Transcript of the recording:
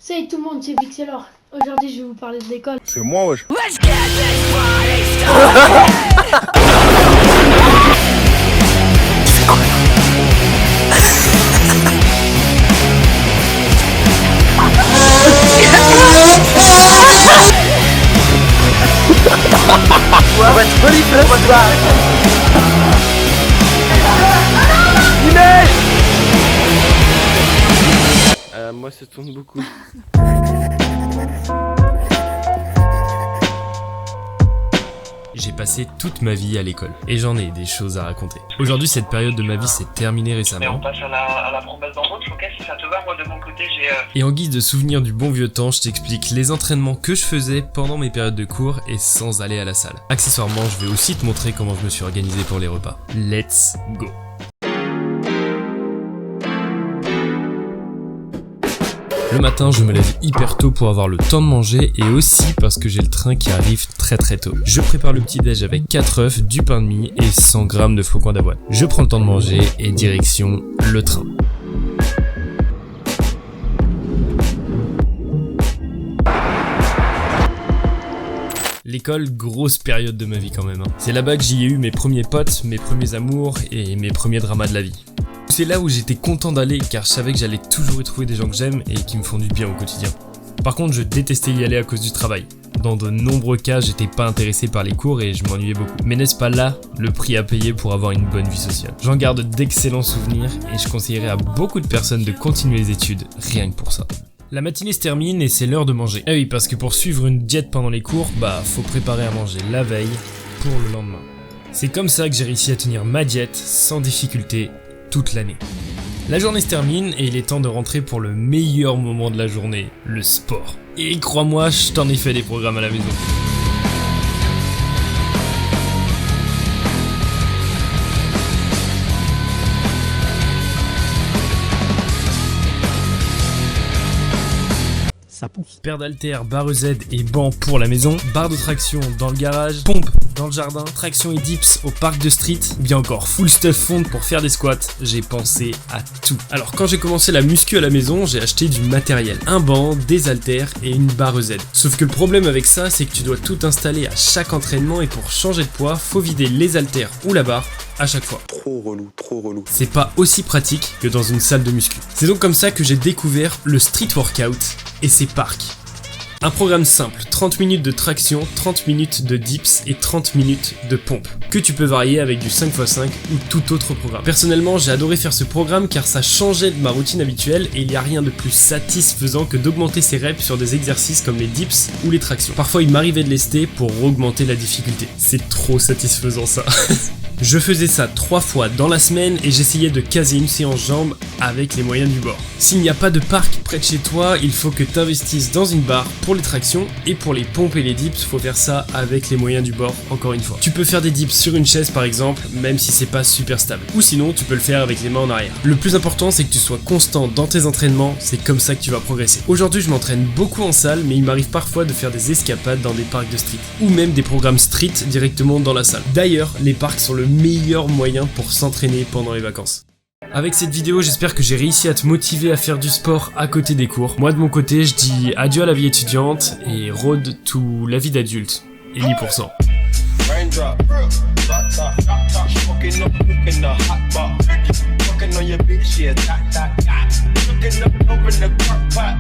Salut tout le monde, c'est Vixelor. Aujourd'hui, je vais vous parler de l'école. C'est moi, wesh. Moi ça tourne beaucoup. J'ai passé toute ma vie à l'école et j'en ai des choses à raconter. Aujourd'hui, cette période de ma vie s'est terminée Mais on récemment. passe à la promesse d'embauche, ok, si ça te va, moi de mon côté j'ai... Et en guise de souvenir du bon vieux temps, je t'explique les entraînements que je faisais pendant mes périodes de cours et sans aller à la salle. Accessoirement, je vais aussi te montrer comment je me suis organisé pour les repas. Let's go! Le matin, je me lève hyper tôt pour avoir le temps de manger et aussi parce que j'ai le train qui arrive très tôt. Je prépare le petit déj avec 4 œufs, du pain de mie et 100 g de flocons d'avoine. Je prends le temps de manger et direction le train. L'école, grosse période de ma vie quand même. C'est là-bas que j'y ai eu mes premiers potes, mes premiers amours et mes premiers dramas de la vie. C'est là où j'étais content d'aller car je savais que j'allais toujours y trouver des gens que j'aime et qui me font du bien au quotidien. Par contre, je détestais y aller à cause du travail. Dans de nombreux cas, j'étais pas intéressé par les cours et je m'ennuyais beaucoup. Mais n'est-ce pas là le prix à payer pour avoir une bonne vie sociale? J'en garde d'excellents souvenirs et je conseillerais à beaucoup de personnes de continuer les études rien que pour ça. La matinée se termine et c'est l'heure de manger. Eh oui, parce que pour suivre une diète pendant les cours, faut préparer à manger la veille pour le lendemain. C'est comme ça que j'ai réussi à tenir ma diète sans difficulté toute l'année. La journée se termine et il est temps de rentrer pour le meilleur moment de la journée, le sport. Et crois-moi, je t'en ai fait des programmes à la maison. Ça pousse. Paire d'haltères, barre Z et banc pour la maison, barre de traction dans le garage, pompe dans le jardin, traction et dips au parc de street, bien encore full stuff fonte pour faire des squats, j'ai pensé à tout. Alors quand j'ai commencé la muscu à la maison, j'ai acheté du matériel, un banc, des haltères et une barre Z. Sauf que le problème avec ça, c'est que tu dois tout installer à chaque entraînement et pour changer de poids, faut vider les haltères ou la barre à chaque fois. Trop relou, trop relou. C'est pas aussi pratique que dans une salle de muscu. C'est donc comme ça que j'ai découvert le street workout et ses parcs. Un programme simple, 30 minutes de traction, 30 minutes de dips et 30 minutes de pompe, que tu peux varier avec du 5x5 ou tout autre programme. Personnellement, j'ai adoré faire ce programme car ça changeait de ma routine habituelle et il n'y a rien de plus satisfaisant que d'augmenter ses reps sur des exercices comme les dips ou les tractions. Parfois, il m'arrivait de lester pour augmenter la difficulté. C'est trop satisfaisant ça. Je faisais ça 3 fois dans la semaine et j'essayais de caser une séance jambes avec les moyens du bord. S'il n'y a pas de parc près de chez toi, il faut que tu investisses dans une barre pour les tractions et pour les pompes et les dips, faut faire ça avec les moyens du bord encore une fois. Tu peux faire des dips sur une chaise par exemple, même si c'est pas super stable. Ou sinon, tu peux le faire avec les mains en arrière. Le plus important, c'est que tu sois constant dans tes entraînements, c'est comme ça que tu vas progresser. Aujourd'hui, je m'entraîne beaucoup en salle, mais il m'arrive parfois de faire des escapades dans des parcs de street ou même des programmes street directement dans la salle. D'ailleurs, les parcs sont le meilleur moyen pour s'entraîner pendant les vacances. Avec cette vidéo, j'espère que j'ai réussi à te motiver à faire du sport à côté des cours. Moi de mon côté, je dis adieu à la vie étudiante et road to la vie d'adulte. Et 10%. Raindrop, drop top, fucking up, cooking the hot bar, fucking on your bitch, yeah, that. Cooking up, open the crock pot.